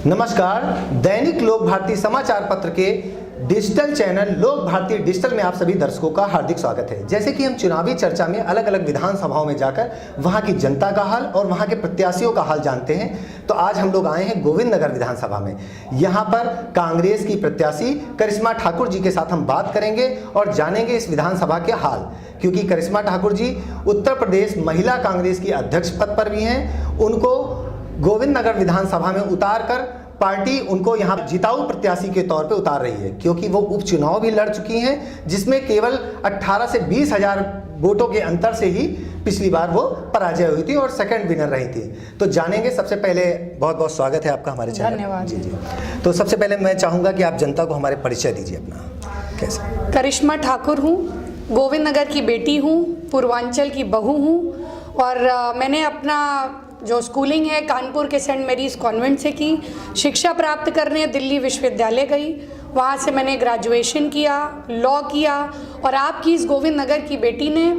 नमस्कार, दैनिक लोक भारती समाचार पत्र के डिजिटल चैनल लोक भारती डिजिटल में आप सभी दर्शकों का हार्दिक स्वागत है। जैसे कि हम चुनावी चर्चा में अलग अलग विधानसभाओं में जाकर वहां की जनता का हाल और वहां के प्रत्याशियों का हाल जानते हैं, तो आज हम लोग आए हैं गोविंद नगर विधानसभा में। यहां पर कांग्रेस की प्रत्याशी करिश्मा ठाकुर जी के साथ हम बात करेंगे और जानेंगे इस विधानसभा के हाल, क्योंकि करिश्मा ठाकुर जी उत्तर प्रदेश महिला कांग्रेस की अध्यक्ष पद पर भी हैं। उनको गोविंद नगर विधानसभा में उतार कर पार्टी उनको यहां जिताऊ प्रत्याशी के तौर पे उतार रही है, क्योंकि वो उपचुनाव भी लड़ चुकी हैं, जिसमें केवल 18 से 20 हजार वोटों के अंतर से ही पिछली बार वो पराजय हुई थी और सेकंड विनर रही थी। तो जानेंगे, सबसे पहले बहुत बहुत स्वागत है आपका हमारे चैनल। धन्यवाद। जी जी। तो सबसे पहले मैं चाहूँगा कि आप जनता को हमारे परिचय दीजिए अपना। कैसे? करिश्मा ठाकुर हूँ, गोविंद नगर की बेटी हूँ, पूर्वांचल की बहू हूँ और मैंने अपना जो स्कूलिंग है कानपुर के सेंट मेरीज कॉन्वेंट से की। शिक्षा प्राप्त करने दिल्ली विश्वविद्यालय गई, वहाँ से मैंने ग्रेजुएशन किया, लॉ किया और आपकी इस गोविंद नगर की बेटी ने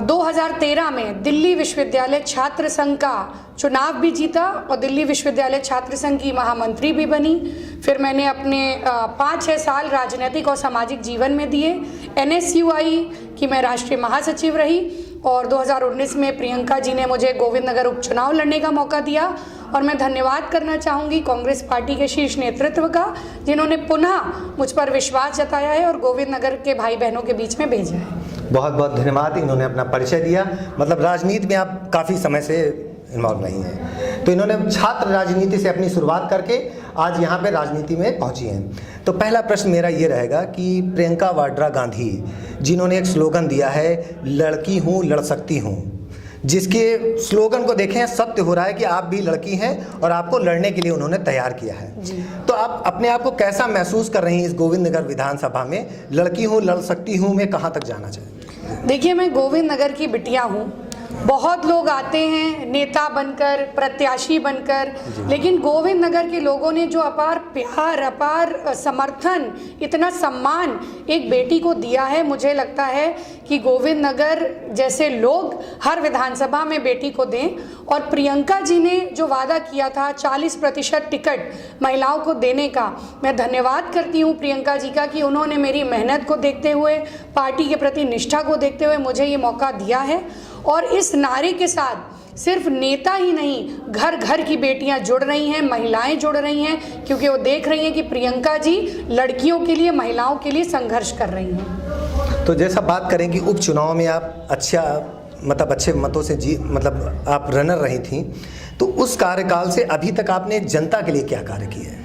2013 में दिल्ली विश्वविद्यालय छात्र संघ का चुनाव भी जीता और दिल्ली विश्वविद्यालय छात्र संघ की महामंत्री भी बनी। फिर मैंने अपने 5-6 साल राजनीतिक और सामाजिक जीवन में दिए। NSUI की मैं राष्ट्रीय महासचिव रही और 2019 में प्रियंका जी ने मुझे गोविंद नगर उपचुनाव लड़ने का मौका दिया और मैं धन्यवाद करना चाहूँगी कांग्रेस पार्टी के शीर्ष नेतृत्व का, जिन्होंने पुनः मुझ पर विश्वास जताया है और गोविंद नगर के भाई बहनों के बीच में भेजा है। बहुत बहुत धन्यवाद, इन्होंने अपना परिचय दिया। मतलब राजनीति में आप काफ़ी समय से इन्वॉल्व नहीं है, तो इन्होंने छात्र राजनीति से अपनी शुरुआत करके आज यहाँ पे राजनीति में पहुँची हैं। तो पहला प्रश्न मेरा ये रहेगा कि प्रियंका वाड्रा गांधी जिन्होंने एक स्लोगन दिया है, लड़की हूँ लड़ सकती हूँ, जिसके स्लोगन को देखें सत्य हो रहा है कि आप भी लड़की हैं और आपको लड़ने के लिए उन्होंने तैयार किया है जी। तो आप अपने आप को कैसा महसूस कर रही हैं इस गोविंद नगर विधानसभा में? लड़की हूँ लड़ सकती हूँ में कहाँ तक जाना चाहिए? देखिए, मैं गोविंद नगर की बिटिया हूँ। बहुत लोग आते हैं नेता बनकर, प्रत्याशी बनकर, लेकिन गोविंद नगर के लोगों ने जो अपार प्यार, अपार समर्थन, इतना सम्मान एक बेटी को दिया है, मुझे लगता है कि गोविंद नगर जैसे लोग हर विधानसभा में बेटी को दें। और प्रियंका जी ने जो वादा किया था 40% टिकट महिलाओं को देने का, मैं धन्यवाद करती हूँ प्रियंका जी का कि उन्होंने मेरी मेहनत को देखते हुए, पार्टी के प्रति निष्ठा को देखते हुए मुझे ये मौका दिया है। और इस नारे के साथ सिर्फ नेता ही नहीं, घर घर की बेटियां जुड़ रही हैं, महिलाएं जुड़ रही हैं, क्योंकि वो देख रही हैं कि प्रियंका जी लड़कियों के लिए, महिलाओं के लिए संघर्ष कर रही हैं। तो जैसा बात करें कि उपचुनाव में आप अच्छे मतों से मतलब आप रनर रही थी, तो उस कार्यकाल से अभी तक आपने जनता के लिए क्या कार्य किए हैं?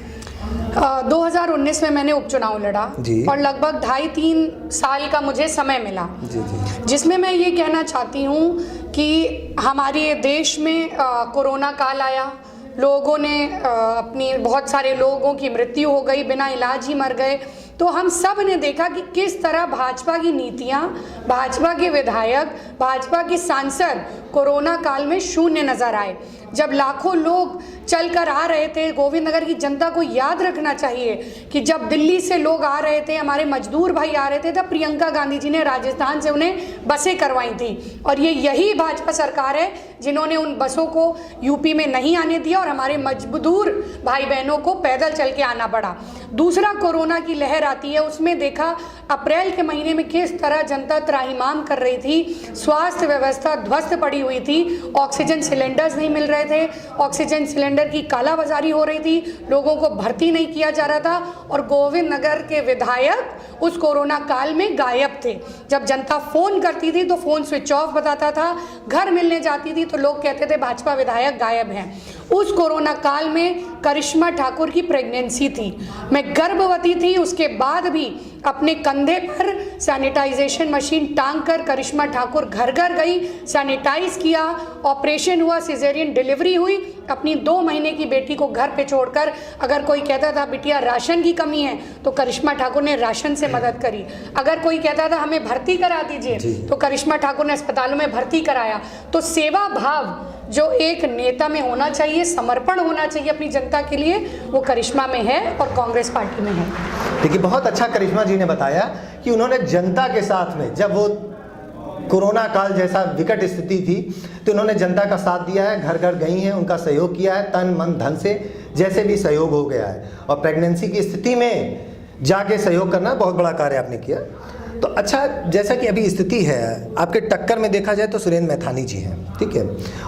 2019 में मैंने उपचुनाव लड़ा और लगभग 2.5-3 साल का मुझे समय मिला जी, जिसमें मैं ये कहना चाहती हूँ कि हमारे देश में कोरोना काल आया, लोगों ने बहुत सारे लोगों की मृत्यु हो गई, बिना इलाज ही मर गए। तो हम सब ने देखा कि किस तरह भाजपा की नीतियां, भाजपा के विधायक, भाजपा के सांसद कोरोना काल में शून्य नजर आए। जब लाखों लोग चलकर आ रहे थे, गोविंद नगर की जनता को याद रखना चाहिए कि जब दिल्ली से लोग आ रहे थे, हमारे मजदूर भाई आ रहे थे, तब प्रियंका गांधी जी ने राजस्थान से उन्हें बसें करवाई थी। और ये यही भाजपा सरकार है जिन्होंने उन बसों को यूपी में नहीं आने दिया और हमारे मजदूर भाई बहनों को पैदल चल के आना पड़ा। दूसरा कोरोना की लहर आती है, उसमें देखा अप्रैल के महीने में किस तरह जनता त्राहिमाम कर रही थी, स्वास्थ्य व्यवस्था ध्वस्त पड़ी हुई थी, ऑक्सीजन सिलेंडर्स नहीं मिल रहे थे, ऑक्सीजन सिलेंडर की कालाबाजारी हो रही थी, लोगों को भर्ती नहीं किया जा रहा था और गोविंद नगर के विधायक उस कोरोना काल में गायब थे। जब जनता फोन करती थी तो फोन स्विच ऑफ बताता था, घर मिलने जाती थी तो लोग कहते थे भाजपा विधायक गायब हैं। उस कोरोना काल में करिश्मा ठाकुर की प्रेगनेंसी थी, मैं गर्भवती थी, उसके बाद भी अपने कंधे पर सैनिटाइजेशन मशीन टांग कर करिश्मा ठाकुर घर घर गई, सैनिटाइज किया, ऑपरेशन हुआ, सिजेरियन डिलीवरी हुई, अपनी 2 महीने की बेटी को घर पे छोड़कर। अगर कोई कहता था बिटिया राशन की कमी है तो करिश्मा ठाकुर ने राशन से मदद करी। अगर कोई कहता था हमें भर्ती करा दीजिए तो करिश्मा ठाकुर ने अस्पतालों में भर्ती कराया। तो सेवा भाव जो एक नेता में होना चाहिए, समर्पण होना चाहिए अपनी जनता के लिए, वो करिश्मा में है और कांग्रेस पार्टी में है। देखिए, बहुत अच्छा करिश्मा जी ने बताया कि उन्होंने जनता के साथ में जब वो कोरोना काल जैसा विकट स्थिति थी, तो इन्होंने जनता का साथ दिया है, घर घर गई हैं, उनका सहयोग किया है, तन मन धन से जैसे भी सहयोग हो गया है, और प्रेगनेंसी की स्थिति में जाके सहयोग करना बहुत बड़ा कार्य आपने किया। तो अच्छा, जैसा कि अभी स्थिति है, आपके टक्कर में देखा जाए तो सुरेंद्र मैथानी जी हैं, ठीक है,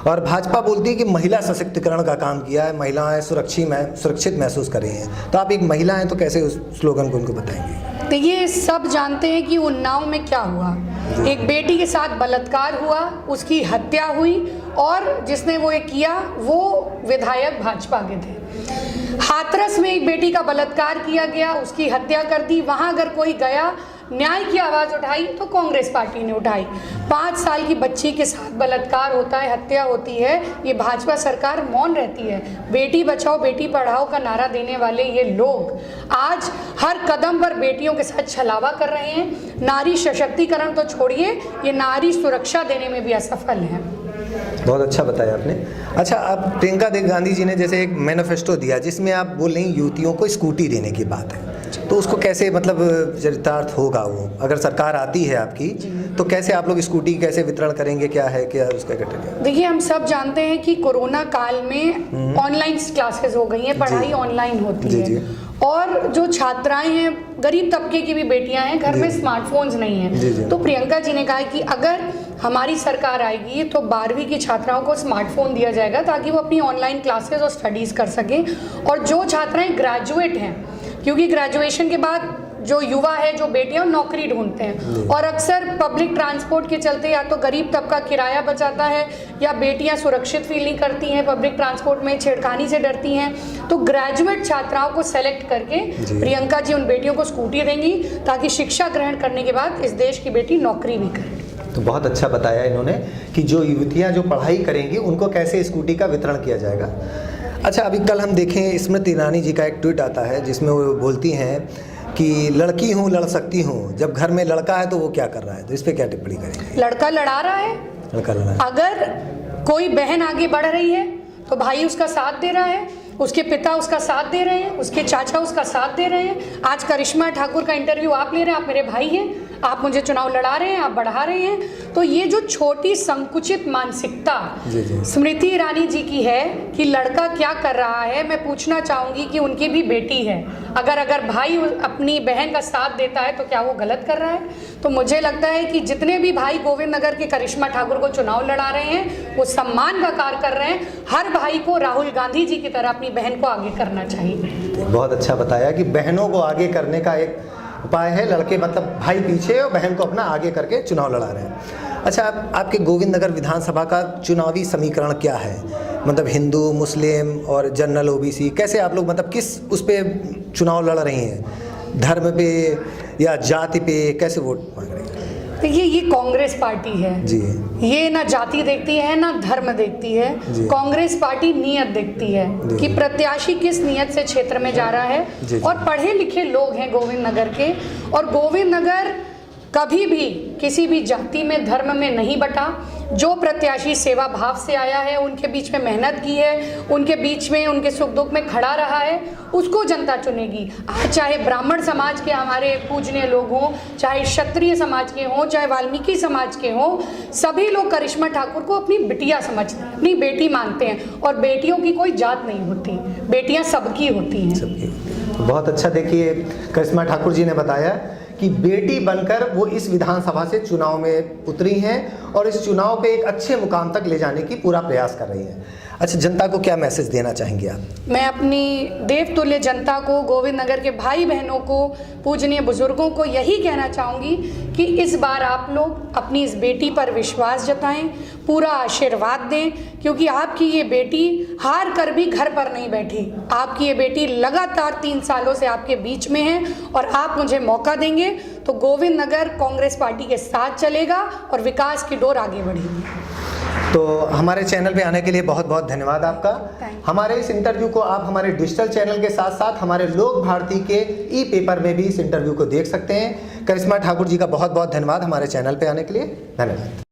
और भाजपा बोलती है कि महिला सशक्तिकरण का काम किया है, महिलाएं सुरक्षित महसूस कर रही हैं। तो आप एक महिला हैं तो कैसे उस स्लोगन को उनको बताएंगे? देखिए, सब जानते हैं कि उन्नाव में क्या हुआ। एक बेटी के साथ बलात्कार हुआ, उसकी हत्या हुई, और जिसने वो ये किया वो विधायक भाजपा के थे। हाथरस में एक बेटी का बलात्कार किया गया, उसकी हत्या कर दी। वहाँ अगर कोई गया, न्याय की आवाज़ उठाई तो कांग्रेस पार्टी ने उठाई। 5 साल की बच्ची के साथ बलात्कार होता है, हत्या होती है, ये भाजपा सरकार मौन रहती है। बेटी बचाओ बेटी पढ़ाओ का नारा देने वाले ये लोग आज हर कदम पर बेटियों के साथ छलावा कर रहे हैं। नारी सशक्तिकरण तो छोड़िए, ये नारी सुरक्षा देने में भी असफल हैं। बहुत अच्छा बताया आपने। अच्छा, अब प्रियंका गांधी जी ने जैसे एक मैनिफेस्टो दिया जिसमें आप बोल रही युवतियों को स्कूटी देने की बात है, तो उसको कैसे मतलब चरितार्थ होगा वो? अगर सरकार आती है आपकी तो कैसे आप लोग स्कूटी कैसे वितरण करेंगे, क्या है, क्या उसका क्राइटेरिया? देखिए, हम सब जानते हैं कि कोरोना काल में ऑनलाइन क्लासेस हो गई हैं, पढ़ाई ऑनलाइन होती है, और जो छात्राएं हैं, गरीब तबके की भी बेटियां हैं, घर में स्मार्टफोन्स नहीं हैं। तो प्रियंका जी ने कहा कि अगर हमारी सरकार आएगी तो 12वीं की छात्राओं को स्मार्टफोन दिया जाएगा ताकि वो अपनी ऑनलाइन क्लासेस और स्टडीज़ कर सकें। और जो छात्राएं ग्रेजुएट हैं, क्योंकि ग्रेजुएशन के बाद जो युवा है, जो बेटियां नौकरी ढूंढते हैं, और अक्सर पब्लिक ट्रांसपोर्ट के चलते या तो गरीब तबका किराया बचाता है, या बेटियां सुरक्षित फील नहीं करती हैं, पब्लिक ट्रांसपोर्ट में छेड़खानी से डरती हैं, तो ग्रेजुएट छात्राओं को सेलेक्ट करके प्रियंका जी उन बेटियों को स्कूटी देंगी ताकि शिक्षा ग्रहण करने के बाद इस देश की बेटी नौकरी भी करे। तो बहुत अच्छा बताया इन्होंने कि जो युवतियाँ जो पढ़ाई करेंगी उनको कैसे स्कूटी का वितरण किया जाएगा। अच्छा, अभी कल हम देखें स्मृति ईरानी जी का एक ट्वीट आता है जिसमें वो बोलती हैं कि लड़की हूँ लड़ सकती हूँ, जब घर में लड़का है तो वो क्या कर रहा है, तो इस पे क्या टिप्पणी करेंगे? लड़का लड़ा रहा है, लड़का लड़ा है। अगर कोई बहन आगे बढ़ रही है तो भाई उसका साथ दे रहा है, उसके पिता उसका साथ दे रहे हैं, उसके चाचा उसका साथ दे रहे हैं। आज करिश्मा ठाकुर का इंटरव्यू आप ले रहे हैं, आप मेरे भाई हैं, आप मुझे चुनाव लड़ा रहे हैं, आप बढ़ा रहे हैं। तो ये जो छोटी संकुचित मानसिकता स्मृति ईरानी जी की है कि लड़का क्या कर रहा है, मैं पूछना चाहूँगी कि उनकी भी बेटी है, अगर भाई अपनी बहन का साथ देता है तो क्या वो गलत कर रहा है? तो मुझे लगता है कि जितने भी भाई गोविंद नगर के करिश्मा ठाकुर को चुनाव लड़ा रहे हैं वो सम्मान का कार्य कर रहे हैं। हर भाई को राहुल गांधी जी की तरह अपनी बहन को आगे करना चाहिए। बहुत अच्छा बताया कि बहनों को आगे करने का एक उपाय है, लड़के मतलब भाई पीछे और बहन को अपना आगे करके चुनाव लड़ा रहे हैं। अच्छा, आपके गोविंद नगर विधानसभा का चुनावी समीकरण क्या है? मतलब हिंदू, मुस्लिम और जनरल ओबीसी, कैसे आप लोग मतलब किस उस पर चुनाव लड़ रही हैं? धर्म पे या जाति पे कैसे वोट मांग रही हैं? देखिए, ये कांग्रेस पार्टी है जी, ये ना जाति देखती है ना धर्म देखती है। कांग्रेस पार्टी नियत देखती है कि प्रत्याशी किस नियत से क्षेत्र में जा रहा है, और पढ़े लिखे लोग हैं गोविंद नगर के, और गोविंद नगर कभी भी किसी भी जाति में धर्म में नहीं बटा। जो प्रत्याशी सेवा भाव से आया है, उनके बीच में मेहनत की है, उनके बीच में उनके सुख दुख में खड़ा रहा है, उसको जनता चुनेगी। आज चाहे ब्राह्मण समाज के हमारे पूजनीय लोग हों, चाहे क्षत्रिय समाज के हों, चाहे वाल्मीकि समाज के हों, सभी लोग करिश्मा ठाकुर को अपनी बिटिया समझते हैं, अपनी बेटी मानते हैं। और बेटियों की कोई जात नहीं होती, बेटियां सबकी होती हैं। सबकी। बहुत अच्छा, देखिए करिश्मा ठाकुर जी ने बताया कि बेटी बनकर वो इस विधानसभा से चुनाव में उतरी हैं और इस चुनाव को एक अच्छे मुकाम तक ले जाने की पूरा प्रयास कर रही हैं। अच्छा, जनता को क्या मैसेज देना चाहेंगे आप? मैं अपनी देवतुल्य जनता को, गोविंद नगर के भाई बहनों को, पूजनीय बुजुर्गों को यही कहना चाहूँगी कि इस बार आप लोग अपनी इस बेटी पर विश्वास जताएं, पूरा आशीर्वाद दें, क्योंकि आपकी ये बेटी हार कर भी घर पर नहीं बैठी। आपकी ये बेटी लगातार 3 सालों से आपके बीच में है, और आप मुझे मौका देंगे तो गोविंद नगर कांग्रेस पार्टी के साथ चलेगा और विकास की डोर आगे बढ़ेगी। तो हमारे चैनल पे आने के लिए बहुत बहुत धन्यवाद आपका। हमारे इस इंटरव्यू को आप हमारे डिजिटल चैनल के साथ साथ हमारे लोक भारती के ई पेपर में भी इस इंटरव्यू को देख सकते हैं। करिश्मा ठाकुर जी का बहुत बहुत धन्यवाद हमारे चैनल पे आने के लिए। धन्यवाद।